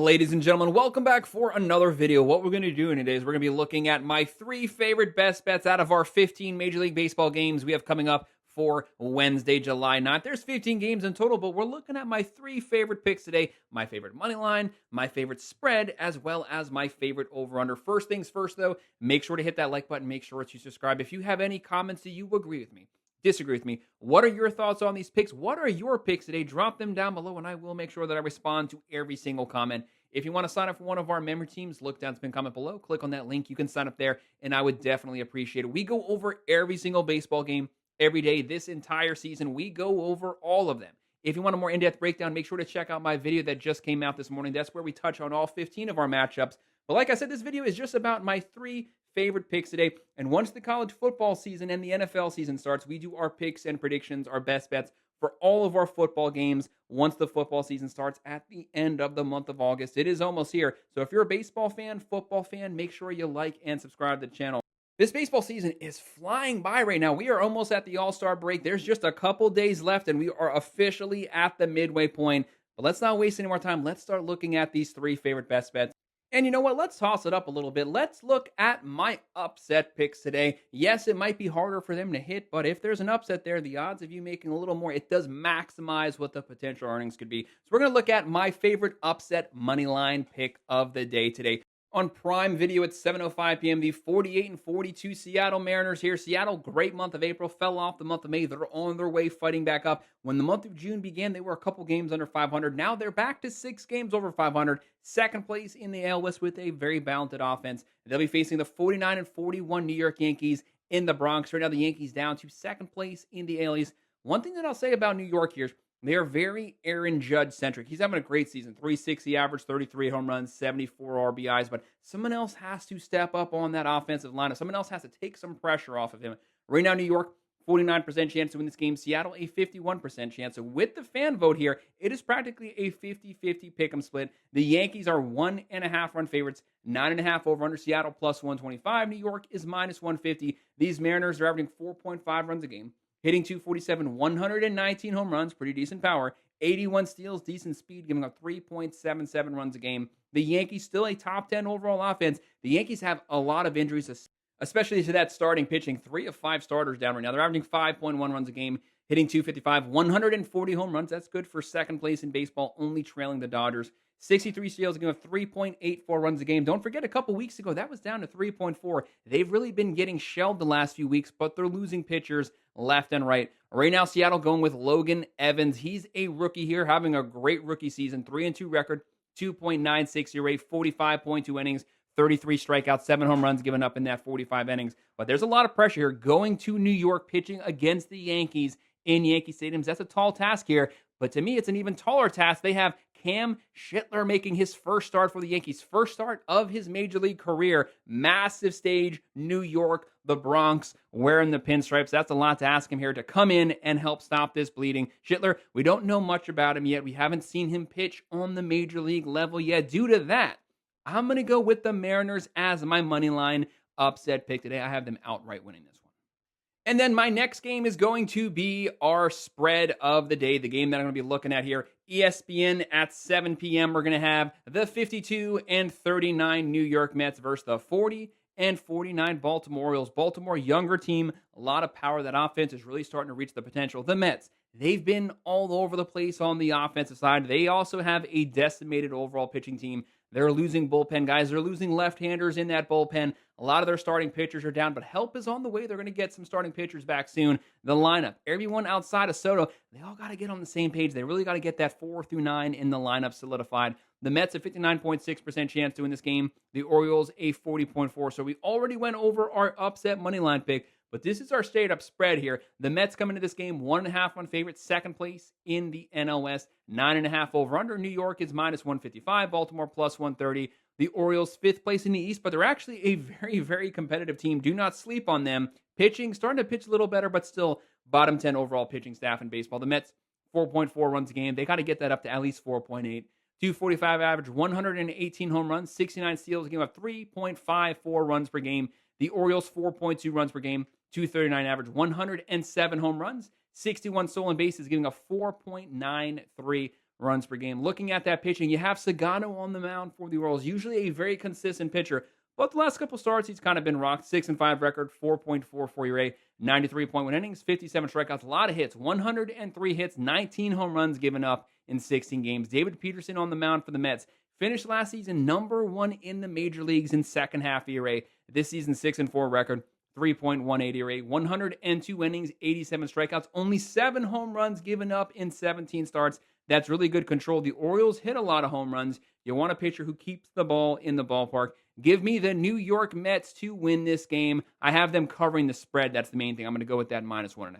Ladies and gentlemen, welcome back for another video. What we're going to do today is we're going to be looking at my 3 favorite best bets out of our 15 Major League Baseball games we have coming up for Wednesday, July 9th. There's 15 games in total, but we're looking at my 3 favorite picks today. My favorite money line, my favorite spread, as well as my favorite over-under. First things first, though, make sure to hit that like button. Make sure to subscribe. If you have any comments that you agree with me, disagree with me, what are your thoughts on these picks? What are your picks today? Drop them down below, and I will make sure that I respond to every single comment. If you want to sign up for one of our member teams, look down, pin comment below, click on that link. You can sign up there, and I would definitely appreciate it. We go over every single baseball game every day this entire season. We go over all of them. If you want a more in-depth breakdown, make sure to check out my video that just came out this morning. That's where we touch on all 15 of our matchups. But like I said, this video is just about my 3 favorite picks today. And once the college football season and the NFL season starts, we do our picks and predictions, our best bets for all of our football games once the football season starts at the end of the month of August. It is almost here. So if you're a baseball fan, football fan, make sure you like and subscribe to the channel. This baseball season is flying by right now. We are almost at the All-Star break. There's just a couple days left, and we are officially at the midway point. But let's not waste any more time. Let's start looking at these 3 favorite best bets. And you know what? Let's toss it up a little bit. Let's look at my upset picks today. Yes, it might be harder for them to hit, but if there's an upset there, the odds of you making a little more, it does maximize what the potential earnings could be. So we're going to look at my favorite upset money line pick of the day today. On Prime Video at 7:05 p.m., the 48-42 Seattle Mariners here. Seattle, great month of April, fell off the month of May. They're on their way fighting back up. When the month of June began, they were a couple games under 500. Now they're back to 6 games over 500. Second place in the AL West with a very balanced offense. They'll be facing the 49-41 New York Yankees in the Bronx. Right now, the Yankees down to second place in the AL East. One thing that I'll say about New York here is they are very Aaron Judge-centric. He's having a great season. 360 average, 33 home runs, 74 RBIs. But someone else has to step up on that offensive lineup. Someone else has to take some pressure off of him. Right now, New York, 49% chance to win this game. Seattle, a 51% chance. So with the fan vote here, it is practically a 50-50 pick'em split. The Yankees are 1.5 run favorites, 9.5 over under. Seattle plus 125. New York is minus 150. These Mariners are averaging 4.5 runs a game. Hitting 247, 119 home runs, pretty decent power, 81 steals, decent speed, giving up 3.77 runs a game. The Yankees still a top 10 overall offense. The Yankees have a lot of injuries, especially to that starting pitching. 3 of 5 starters down right now. They're averaging 5.1 runs a game, hitting 255, 140 home runs. That's good for second place in baseball, only trailing the Dodgers. 63 steals, giving up 3.84 runs a game. Don't forget, a couple weeks ago, that was down to 3.4. They've really been getting shelled the last few weeks, but they're losing pitchers left and right. Right now, Seattle going with Logan Evans. He's a rookie here, having a great rookie season. 3-2 record, 2.96 ERA, 45.2 innings, 33 strikeouts, 7 home runs given up in that 45 innings. But there's a lot of pressure here going to New York, pitching against the Yankees in Yankee Stadium. That's a tall task here. But to me, it's an even taller task. They have Cam Schittler making his first start for the Yankees. First start of his Major League career. Massive stage, New York, the Bronx, wearing the pinstripes. That's a lot to ask him here to come in and help stop this bleeding. Schittler, we don't know much about him yet. We haven't seen him pitch on the Major League level yet. Due to that, I'm going to go with the Mariners as my money line upset pick today. I have them outright winning this one. And then my next game is going to be our spread of the day, the game that I'm going to be looking at here. ESPN at 7 p.m. We're going to have the 52-39 New York Mets versus the 40-49 Baltimore Orioles. Baltimore, younger team, a lot of power. That offense is really starting to reach the potential. The Mets, they've been all over the place on the offensive side. They also have a decimated overall pitching team. They're losing bullpen guys. They're losing left-handers in that bullpen. A lot of their starting pitchers are down, but help is on the way. They're going to get some starting pitchers back soon. The lineup, everyone outside of Soto, they all got to get on the same page. They really got to get that 4 through 9 in the lineup solidified. The Mets a 59.6% chance to win this game. The Orioles a 40.4%. So we already went over our upset money line pick, but this is our straight-up spread here. The Mets come into this game 1.5 run favorite, second place in the NL West, 9.5 over/under. New York is minus 155, Baltimore plus 130. The Orioles 5th place in the East, but they're actually a very, very competitive team. Do not sleep on them. Pitching, starting to pitch a little better, but still bottom 10 overall pitching staff in baseball. The Mets 4.4 runs a game. They got to get that up to at least 4.8. 245 average, 118 home runs, 69 steals, giving up 3.54 runs per game. The Orioles 4.2 runs per game, 239 average, 107 home runs, 61 stolen bases, giving up 4.93 runs per game. Looking at that pitching, you have Sagano on the mound for the Orioles, usually a very consistent pitcher. But the last couple starts, he's kind of been rocked. 6-5 record, 4.44 ERA, 93.1 innings, 57 strikeouts, a lot of hits, 103 hits, 19 home runs given up in 16 games. David Peterson on the mound for the Mets. Finished last season #1 in the major leagues in second half ERA. This season, 6-4 record, 3.18 ERA, 102 innings, 87 strikeouts, only 7 home runs given up in 17 starts. That's really good control. The Orioles hit a lot of home runs. You want a pitcher who keeps the ball in the ballpark. Give me the New York Mets to win this game. I have them covering the spread. That's the main thing. I'm going to go with that -1.5.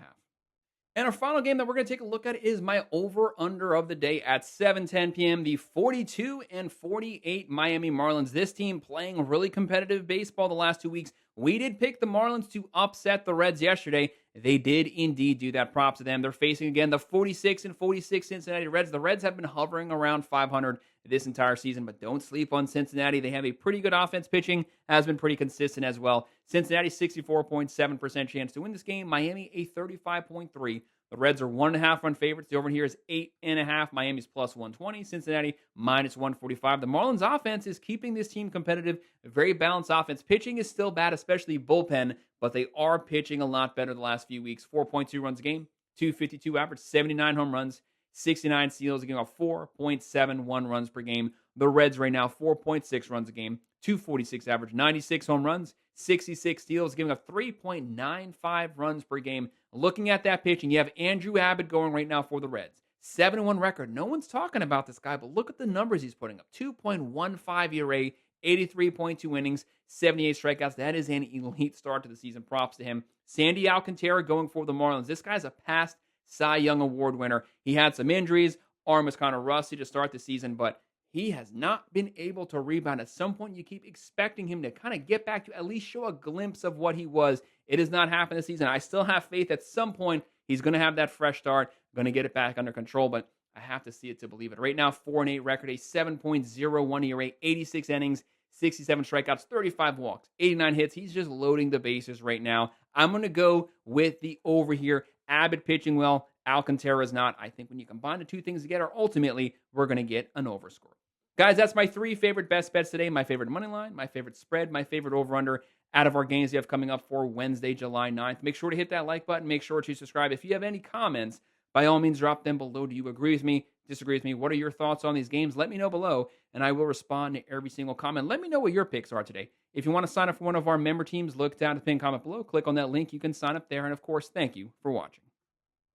And our final game that we're going to take a look at is my over-under of the day at 7:10 p.m. The 42-48 Miami Marlins. This team playing really competitive baseball the last 2 weeks. We did pick the Marlins to upset the Reds yesterday. They did indeed do that. Props to them. They're facing again the 46-46 Cincinnati Reds. The Reds have been hovering around 500 this entire season, but don't sleep on Cincinnati. They have a pretty good offense. Pitching has been pretty consistent as well. Cincinnati 64.7% chance to win this game. Miami a 35.3. The Reds are 1.5 run favorites. The over here is 8.5. Miami's +120. Cincinnati -145. The Marlins offense is keeping this team competitive. A very balanced offense. Pitching is still bad, especially bullpen, but they are pitching a lot better the last few weeks. 4.2 runs a game, 252 average, 79 home runs, 69 steals, giving off 4.71 runs per game. The Reds right now, 4.6 runs a game, 246 average, 96 home runs, 66 steals, giving up 3.95 runs per game. Looking at that pitching, you have Andrew Abbott going right now for the Reds. 7-1 record. No one's talking about this guy, but look at the numbers he's putting up. 2.15 ERA, 83.2 innings, 78 strikeouts. That is an elite start to the season. Props to him. Sandy Alcantara going for the Marlins. This guy's a past Cy Young Award winner. He had some injuries. Arm was kind of rusty to start the season, but he has not been able to rebound. At some point, you keep expecting him to kind of get back to at least show a glimpse of what he was. It has not happened this season. I still have faith at some point he's going to have that fresh start, going to get it back under control, but I have to see it to believe it. Right now, 4-8 record, a 7.01 ERA, 86 innings, 67 strikeouts, 35 walks, 89 hits. He's just loading the bases right now. I'm going to go with the over here. Abbott pitching well, Alcantara is not. I think when you combine the two things together, ultimately, we're going to get an overscore. Guys, that's my 3 favorite best bets today. My favorite money line, my favorite spread, my favorite over-under out of our games we have coming up for Wednesday, July 9th. Make sure to hit that like button. Make sure to subscribe. If you have any comments, by all means, drop them below. Do you agree with me? Disagree with me? What are your thoughts on these games? Let me know below, and I will respond to every single comment. Let me know what your picks are today. If you want to sign up for one of our member teams, look down at the pinned comment below. Click on that link. You can sign up there. And, of course, thank you for watching.